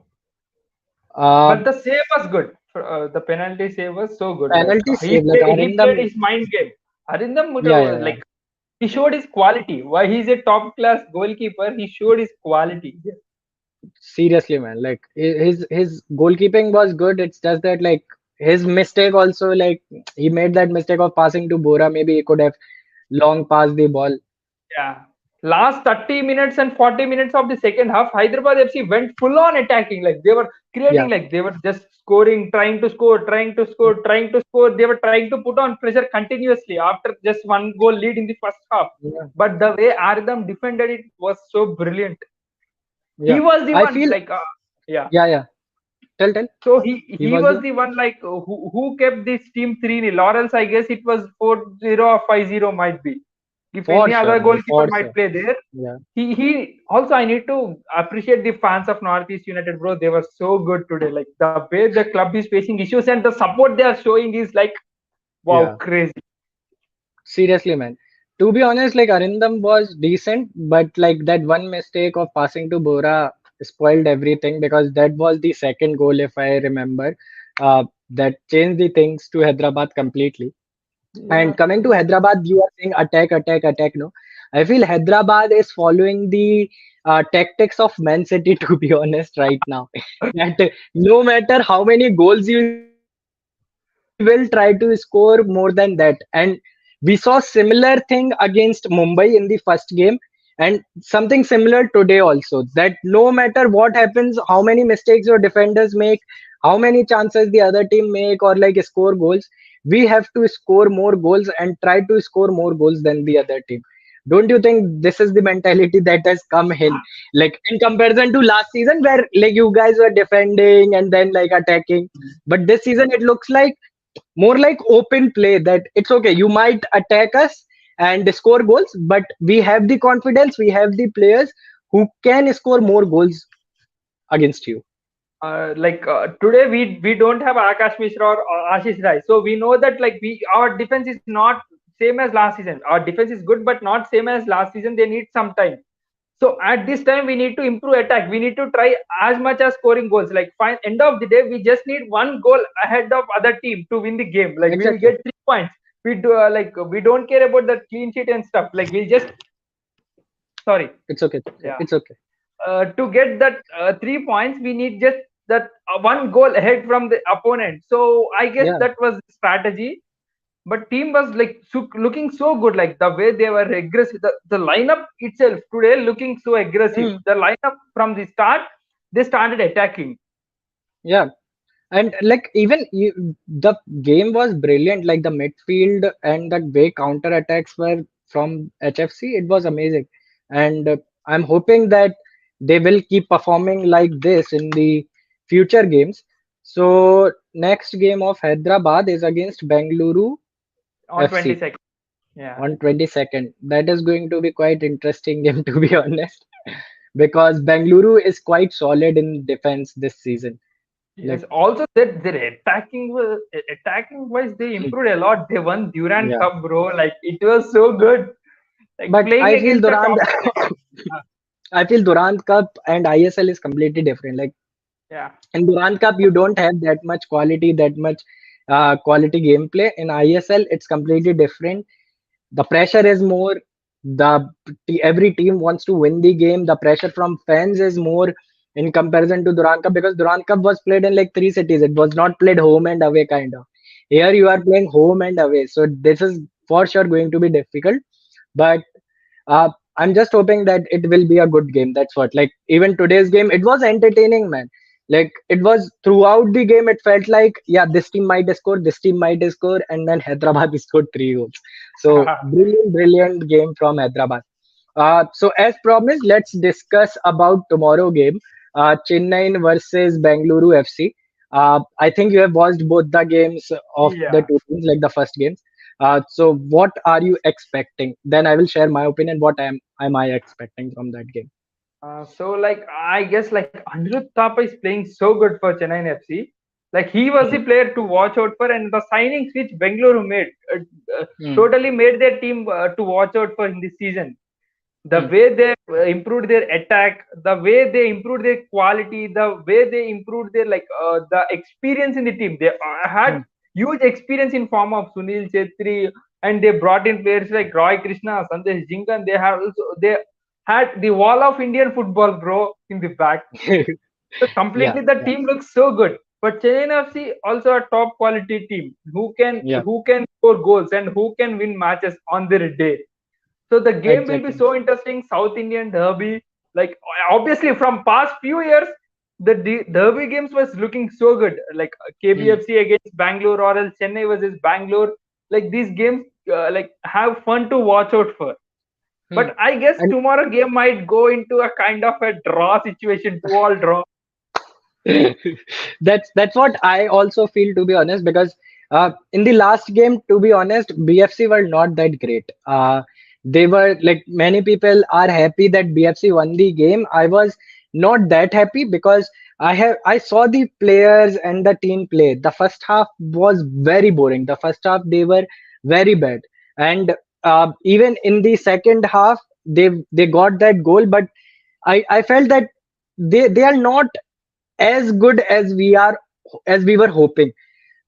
Uh, But the save was good. The penalty save was so good. Like penalty save like he played Arindam. his mind game. Arindam, Yeah, yeah, yeah. like he showed his quality. Why he's a top class goalkeeper? He showed his quality. Seriously, man. Like his goalkeeping was good. It's just that like his mistake also, like he made that mistake of passing to Bora. Maybe he could have long passed the ball. Yeah. Last 30 minutes and 40 minutes of the second half, Hyderabad FC went full on attacking. Like they were Yeah. creating, like they were just scoring, trying to score, trying to score, trying to score. They were trying to put on pressure continuously after just one goal lead in the first half. Yeah. But the way Ardham defended it was so brilliant. He Yeah. was the I one, feel like, yeah. yeah, yeah. Tell. So He he was was the the one like who kept this team 3-0. Or else I guess it was 4-0 or 5-0 might be. If for any sure, other man. goalkeeper For might sure. play there, Yeah. he also I need to appreciate the fans of Northeast United, bro. They were so good today. Like the way the club is facing issues and the support they are showing is like wow, Yeah. crazy. Seriously, man. To be honest, like Arindam was decent, but like that one mistake of passing to Bora spoiled everything because that was the second goal, if I remember. That changed the things to Hyderabad completely. Yeah, And coming to true. Hyderabad, you are saying attack, attack, attack. No, I feel Hyderabad is following the tactics of Man City, to be honest, right now. That no matter how many goals you score, we will try to score more than that. And we saw similar thing against Mumbai in the first game, and something similar today also. That no matter what happens, how many mistakes your defenders make, how many chances the other team make, or like score goals, we have to score more goals and try to score more goals than the other team. Don't you think this is the mentality that has come in, like in comparison to last season where like you guys were defending and then like attacking, but this season it looks like more like open play, that it's okay, you might attack us and score goals, but we have the confidence, we have the players who can score more goals against you. Today we don't have Akash Mishra or Ashish Rai, so we know that like we our defense is not same as last season. Our defense is good, but not same as last season. They need some time. So at this time we need to improve attack. We need to try as much as scoring goals. Like fine, end of the day we just need one goal ahead of other team to win the game. Like we'll Exactly. get 3 points. We do we don't care about the clean sheet and stuff. Like we'll just sorry, It's okay, it's okay, yeah. it's okay. To get that 3 points, we need just that one goal ahead from the opponent. So I guess Yeah. that was the strategy. But team was like looking so good, like the way they were aggressive. The lineup itself today looking so aggressive. Hmm. The lineup from the start, they started attacking. Yeah. And like even the game was brilliant, like the midfield and the way counter attacks were from HFC, it was amazing. And I'm hoping that they will keep performing like this in the future games. So next game of Hyderabad is against Bengaluru On FC 22nd. Yeah. on 22nd. That is going to be quite interesting game, to be honest, because Bengaluru is quite solid in defense this season. Yes. Like Also, that their attacking wise, they improved a lot. They won Durand yeah, Cup, bro. Like it was so good. Like but playing I feel against the Durand top side. I feel Durand Cup and ISL is completely different. Like Yeah. in Durand Cup, you don't have that much quality, that much quality gameplay. In ISL, it's completely different. The pressure is more. The every team wants to win the game. The pressure from fans is more in comparison to Durand Cup, because Durand Cup was played in like three cities. It was not played home and away kind of. Here you are playing home and away, so this is for sure going to be difficult. But I'm just hoping that it will be a good game. That's what. Like even today's game, it was entertaining, man. Like it was throughout the game, it felt like yeah, this team might score, this team might score, and then Hyderabad scored three goals. So brilliant, brilliant game from Hyderabad. So as promised, let's discuss about tomorrow game. Chennai versus Bengaluru FC. I think you have watched both the games of the Yeah. two teams, like the first games. So what are you expecting? Then I will share my opinion. What am I expecting from that game? So like I guess like Anirudh Thapa is playing so good for Chennai FC. Like he was the Hmm. player to watch out for, and the signings which Bengaluru made Hmm. totally made their team to watch out for in this season. The Hmm. way they improved their attack, the way they improved their quality, the way they improved their the experience in the team. They had Hmm. huge experience in form of Sunil Chetri, and they brought in players like Roy Krishna, Sandesh Jingan. They had the wall of Indian football, bro, in the back. So Yeah. completely the Yeah. team looks so good. But Chennai FC also a top quality team Yeah. who can score goals and who can win matches on their day. So the game will be Exactly. so interesting. South Indian derby, like obviously from past few years, the derby games was looking so good. Like Hmm. KBFC against Bangalore or else Chennai versus Bangalore. Like these games, like have fun to watch out for. Hmm. But I guess And tomorrow game might go into a kind of a draw situation, 2-all draw. that's what I also feel, to be honest, because in the last game, to be honest, BFC were not that great. They were like, many people are happy that BFC won the game. I was not that happy because I saw the players and the team play. The first half was very boring. The first half they were very bad, and even in the second half they got that goal, but I felt that they are not as good as we were hoping,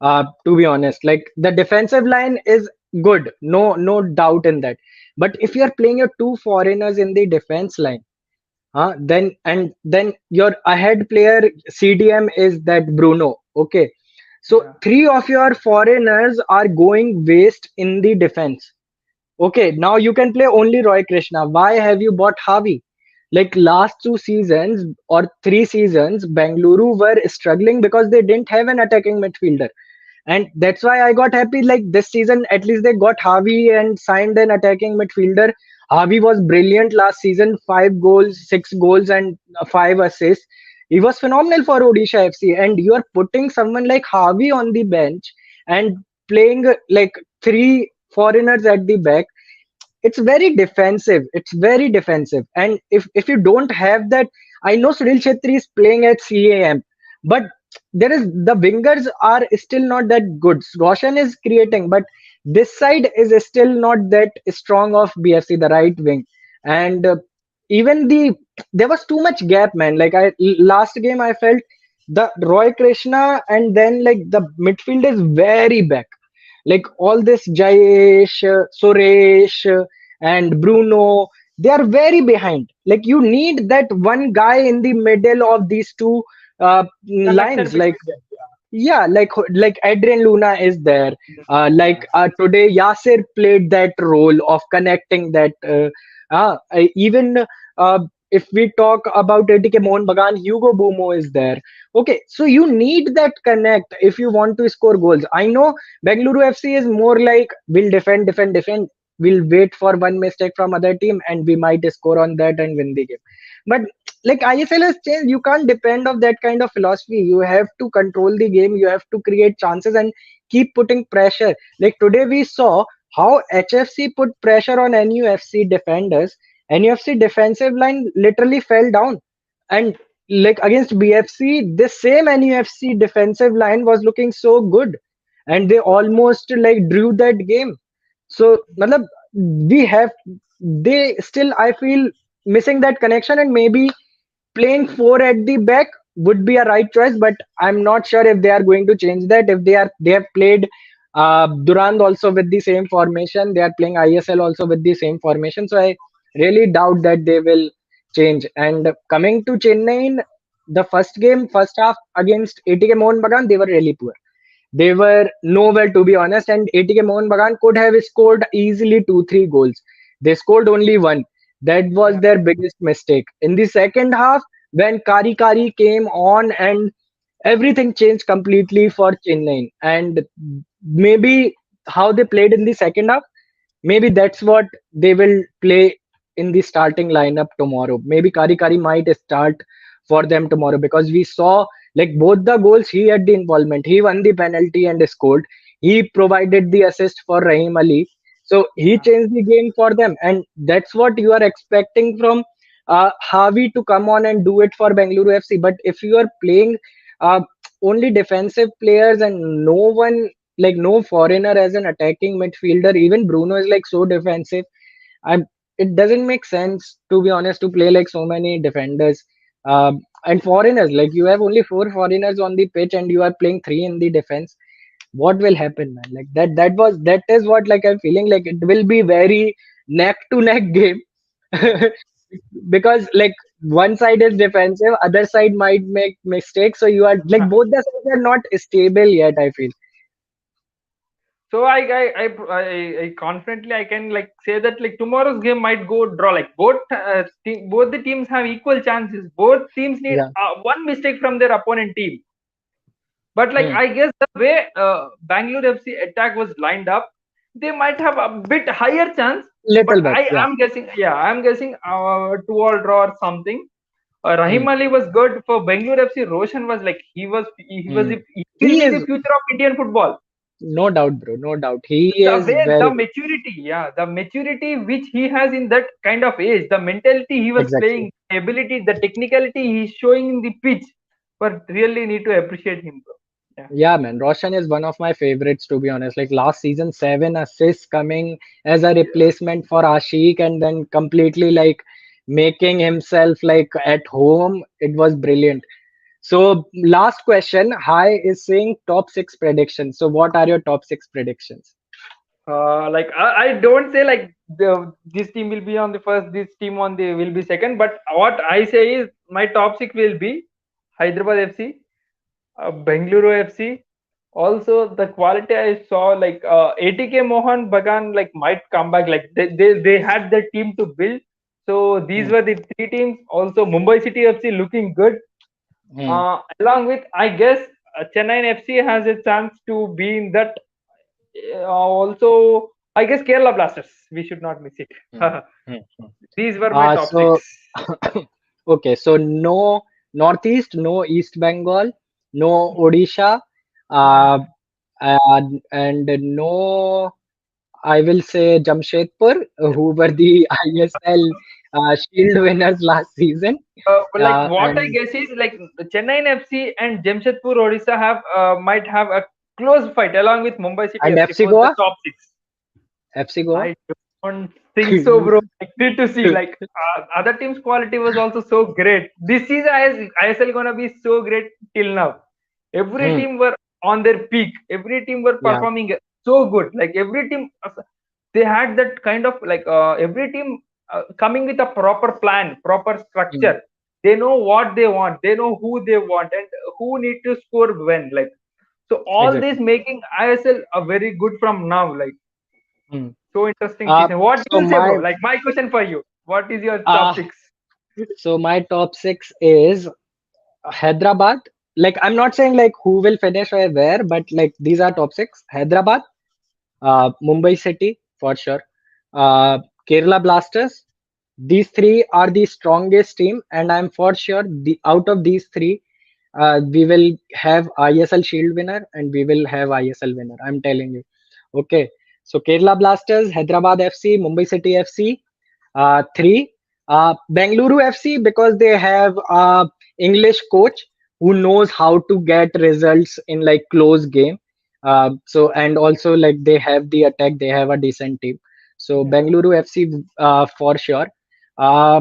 to be honest. Like, the defensive line is good, no doubt in that, but if you are playing your two foreigners in the defense line, then your ahead player CDM is that Bruno. Okay, so Yeah, three of your foreigners are going waste in the defense. Okay, now you can play only Roy Krishna. Why have you bought Javi? Like, last 2 seasons or 3 seasons, Bengaluru were struggling because they didn't have an attacking midfielder. And that's why I got happy. Like, this season, at least they got Javi and signed an attacking midfielder. Javi was brilliant last season, 5 goals, 6 goals, and 5 assists. He was phenomenal for Odisha FC. And you are putting someone like Javi on the bench and playing like three foreigners at the back. It's very defensive, and if you don't have that, I know Sunil Chetri is playing at CAM, but there is the wingers are still not that good. Roshan is creating, but this side is still not that strong of BFC, the right wing. And even there was too much gap, man. Like, last game I felt the Roy Krishna and then like the midfield is very back. Like, all this Jayesh, Suresh, and Bruno, they are very behind. Like, you need that one guy in the middle of these two connection lines. Like, between them. yeah, like Adrian Luna is there. Yeah, Today Yasir played that role of connecting that. Even if we talk about ATK Mohan Bagan, Hugo Bumo is there. Okay, so you need that connect if you want to score goals. I know Bengaluru FC is more like, we'll defend, defend, defend. We'll wait for one mistake from other team and we might score on that and win the game. But like, ISL has changed. You can't depend of that kind of philosophy. You have to control the game. You have to create chances and keep putting pressure. Like, today we saw how HFC put pressure on NUFC defenders. NUFC defensive line literally fell down, and like, against BFC, this same NUFC defensive line was looking so good, and they almost like drew that game. So, matlab, we have they still, I feel, missing that connection, and maybe playing four at the back would be a right choice, but I'm not sure if they are going to change that. If they have played Durand also with the same formation, they are playing ISL also with the same formation. So I really doubt that they will change. And coming to Chennai, the first game, first half against ATK Mohun Bagan, they were really poor. They were nowhere, to be honest, and ATK Mohun Bagan could have scored easily 2-3 goals. They scored only one. That was yeah. their biggest mistake. In the second half, when Kari Kari came on, and everything changed completely for Chennai. And maybe how they played in the second half, maybe that's what they will play in the starting lineup tomorrow. Maybe Kari Kari might start for them tomorrow, because we saw like both the goals he had the involvement. He won the penalty and scored. He provided the assist for Rahim Ali. So he Yeah. changed the game for them, and that's what you are expecting from Javi to come on and do it for Bengaluru FC. But if you are playing uh, only defensive players and no one, like no foreigner as an attacking midfielder, even Bruno is like so defensive. I It doesn't make sense, to be honest, to play like so many defenders and foreigners. Like you have only four foreigners on the pitch and you are playing three in the defense. What will happen, man? Like that is what like I'm feeling like it will be very neck to neck game. Yeah. Because like one side is defensive, other side might make mistakes, so you are like both the sides are not stable yet, I feel. So I confidently I can like say that like tomorrow's game might go draw. Like both the teams have equal chances. Both teams need Yeah. one mistake from their opponent team. But like Hmm. I guess the way Bangalore FC attack was lined up, they might have a bit higher chance. But Little bit, I yeah. am guessing, yeah, I'm guessing 2-all draw or something. Hmm. Rahim Ali was good for Bengaluru FC. Roshan was like Hmm. he will He be the is, future of Indian football. no doubt, bro, no doubt. He The is way the very good. maturity, yeah, the maturity which he has in that kind of age, the mentality he was Exactly. playing, the ability, the technicality he's showing in the pitch, but really need to appreciate him, bro. Yeah. Yeah, man. Roshan is one of my favorites, to be honest. Like last season, 7 assists coming as a replacement for Ashik, and then completely like making himself like at home. It was brilliant. So, last question. Hi is saying top six predictions. So, what are your top six predictions? Like I don't say like this team will be on the first, this team on the will be second, but what I say is my top six will be Hyderabad FC, Bengaluru FC. Also, the quality I saw, like ATK Mohan Bagan, like might come back. Like they had the team to build. So these Hmm, were the three teams. Also, Mumbai City FC looking good. hmm, Along with, I guess, Chennai FC has a chance to be in that. Also, I guess Kerala Blasters. We should not miss it. hmm, hmm, hmm. These were my top six. So, okay. So, no Northeast, no East Bengal, no Odisha, Yeah. uh, and no, I will say Jamshedpur, who were the ISL Shield winners last season. Like what I And guess is like Chennai FC and Jamshedpur Odisha have might have a close fight along with Mumbai City FC FC for the Goa, top six. FC Goa. I don't think so, bro. Like, need to see. Like other teams' quality was also so great. This season, ISL gonna be so great till now. Every Hmm, team were on their peak. Every team were yeah, performing so good. Like every team, they had that kind of like every team coming with a proper plan, proper hmm, structure. They know what they want. They know who they want and who need to score when. Like so, all this exactly. making ISL a very good from now. Like Hmm. so interesting season. What So do you say, bro? my Like my question for you. What is your top uh, six? my top six is Hyderabad. Like I'm not saying like who will finish or where, but like these are top six. Hyderabad, Mumbai City for sure, uh, Kerala Blasters. These three are the strongest team, and I'm for sure the out of these three, we will have ISL Shield winner and we will have ISL winner. I'm telling you. Okay, so Kerala Blasters, Hyderabad FC, Mumbai City FC, three. Bengaluru FC, because they have English coach who knows how to get results in like close game. So and also like they have the attack, they have a decent team. So Yeah. Bengaluru FC for sure. Uh,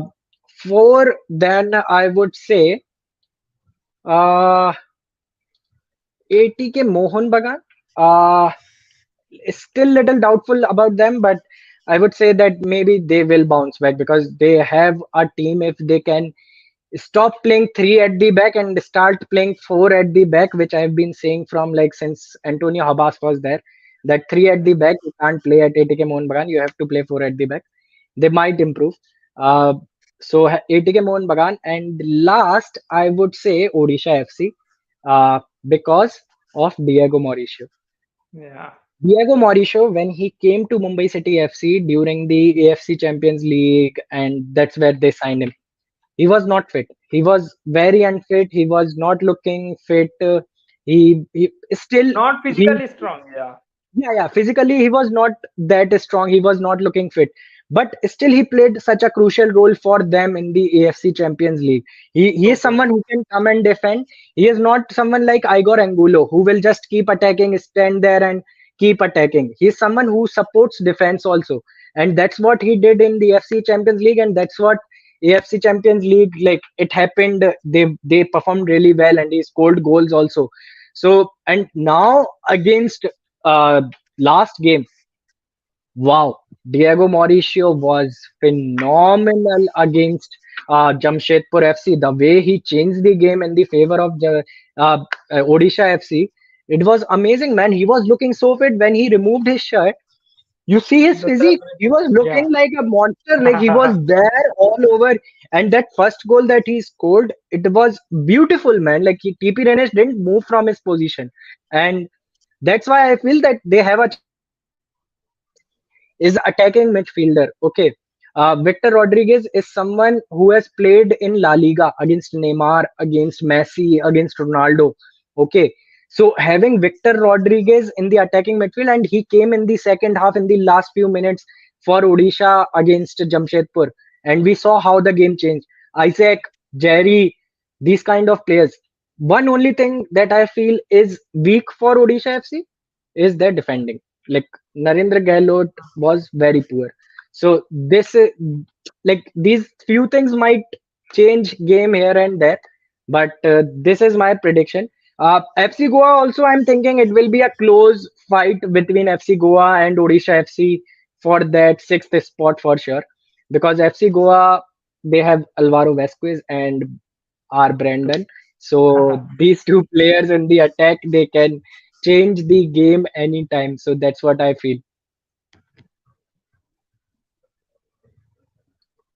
four, then I would say uh, ATK Mohan Bagan. Uh, Still little doubtful about them, but I would say that maybe they will bounce back because they have a team. If they can stop playing three at the back and start playing four at the back, which I've been saying from like since Antonio Habas was there, that three at the back you can't play at ATK Mohun Bagan, you have to play four at the back. They might improve. Uh, so ATK Mohun Bagan, and last I would say Odisha FC, because of Diego Mauricio. Yeah. Diego Mauricio, when he came to Mumbai City FC during the AFC Champions League, and that's where they signed him. He was not fit. He was very unfit. He was not looking fit. He still Not he physically strong. Yeah. yeah, physically he was not that strong. He was not looking fit, but still he played such a crucial role for them in the AFC Champions League. He is Okay. someone who can come and defend. He is not someone like Igor Angulo who will just keep attacking, stand there and keep attacking. He is someone who supports defense also, and that's what he did in the AFC Champions League, and that's what AFC Champions League, like, it happened. They performed really well, and he scored goals also. So, and now against uh last game, wow, Diego Mauricio was phenomenal against Jamshedpur FC. The way he changed the game in the favor of Odisha FC, it was amazing, man. He was looking so fit when he removed his shirt. You see his The physique. He was celebration. looking like a monster. Like, he was Yeah. there all over. And that first goal that he scored, it was beautiful, man. Like, TP Renesh didn't move from his position, and that's why I feel that they have a chance. Next is attacking midfielder. Okay. Victor Rodriguez is someone who has played in La Liga against Neymar, against Messi, against Ronaldo. Okay. So having Victor Rodriguez in the attacking midfield, and he came in the second half in the last few minutes for Odisha against Jamshedpur, and we saw how the game changed. Isaac, Jerry, these kind of players. One only thing that I feel is weak for Odisha FC is their defending. Like, Narendra Gehlot was very poor. So like, these few things might change game here and there, but this is my prediction. FC Goa also, I'm thinking it will be a close fight between FC Goa and Odisha FC for that sixth spot for sure, because FC Goa, they have Alvaro Vasquez and R. Brandon. So these two players in the attack, they can change the game anytime. So that's what I feel.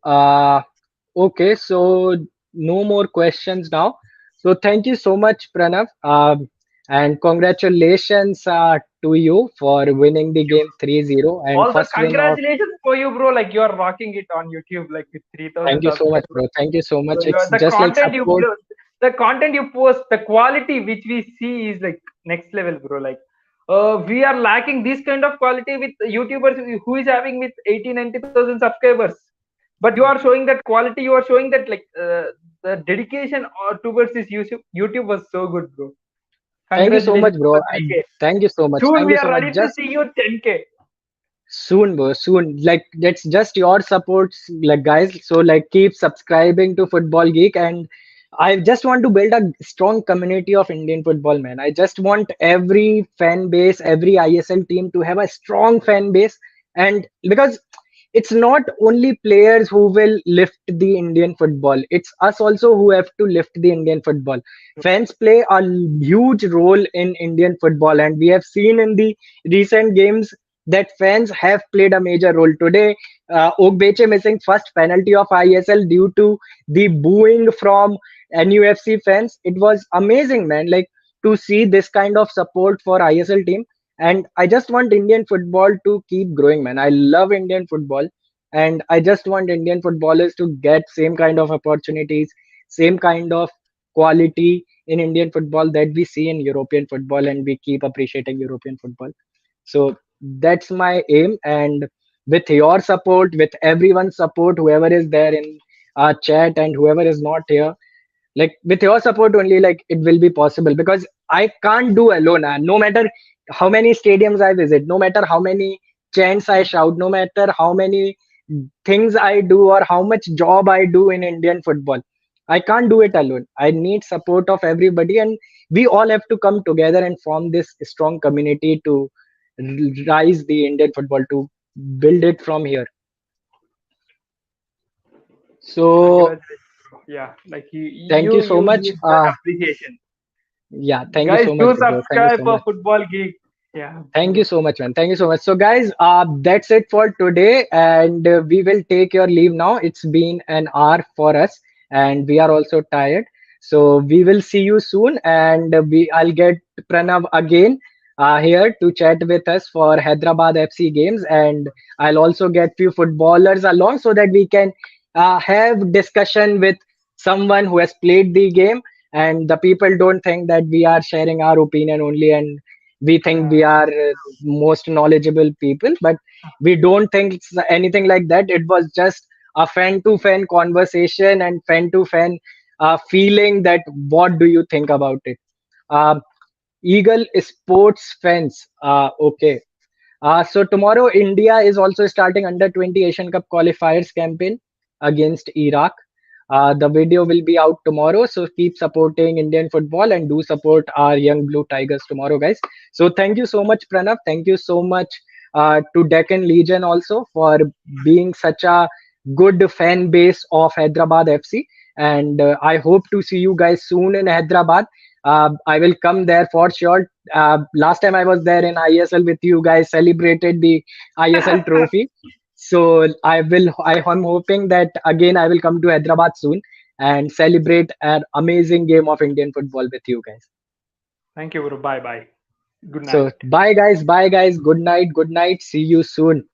Uh, okay, so no more questions now. So thank you so much, Pranav. And congratulations to you for winning the game 3-0 and Also, first win of. congratulations for you, bro. Like you are rocking it on YouTube, like with Thank 3,000 you so much, subscribers. bro. Thank you so So much. you It's are, the just like content support. the content you post, the quality which we see is like next level, bro. Like, we are lacking this kind of quality with YouTubers who is having with 80-90,000 subscribers. But you are showing that quality. You are showing that, like, the dedication towards this YouTube was so good, bro. Thank you so much, Congratulations for bro. the 3K. Thank you so much. Soon Thank we you are so much. ready to Just see you 10K. soon, bro, soon. Like, that's just your supports, like, guys. So, like, keep subscribing to Football Geek, and I just want to build a strong community of Indian football, man. I just want every fan base, every ISL team to have a strong fan base, and because it's not only players who will lift the Indian football, it's us also who have to lift the Indian football. Fans play a huge role in Indian football, and we have seen in the recent games that fans have played a major role. Today, Ogbeche missing first penalty of ISL due to the booing from NUFC fans. It was amazing, man. Like, to see this kind of support for ISL team, and I just want Indian football to keep growing, man. I love Indian football, and I just want Indian footballers to get same kind of opportunities, same kind of quality in Indian football that we see in European football, and we keep appreciating European football. So that's my aim, and with your support, with everyone's support, whoever is there in our chat and whoever is not here, like, with your support only, like, it will be possible, because I can't do alone. No matter how many stadiums I visit, no matter how many chants I shout, no matter how many things I do or how much job I do in Indian football, I can't do it alone. I need support of everybody, and we all have to come together and form this strong community to rise the Indian football, to build it from here. So Congratulations, bro. Yeah, like you thank you you so you much. need that appreciation. Yeah, thank you Guys, so much, do bro. Thank you subscribe so for much. Football Geek. Yeah, Thank you bro. so much, man. Thank you so much. So, guys, that's it for today, and we will take your leave now. It's been an hour for us, and we are also tired. So, we will see you soon, and I'll get Pranav again here to chat with us for Hyderabad FC games, and I'll also get few footballers along so that we can have discussion with someone who has played the game, and the people don't think that we are sharing our opinion only, and we think we Yeah. are most knowledgeable people, but we don't think it's anything like that. It was just a fan to fan conversation and fan to fan feeling that what do you think about it. uh, Eagle sports fans, okay. So tomorrow, India is also starting under 20 Asian Cup qualifiers campaign against Iraq. The video will be out tomorrow, so keep supporting Indian football and do support our young blue tigers tomorrow, guys. So thank you so much, Pranav. Thank you so much to Deccan Legion also for being such a good fan base of Hyderabad FC. And I hope to see you guys soon in Hyderabad. I will come there for sure. Last time I was there in ISL with you guys, celebrated the ISL trophy. So I'm hoping that again I will come to Hyderabad soon and celebrate an amazing game of Indian football with you guys. Thank you, bro. Bye bye. Good So night. bye guys, good night, see you soon.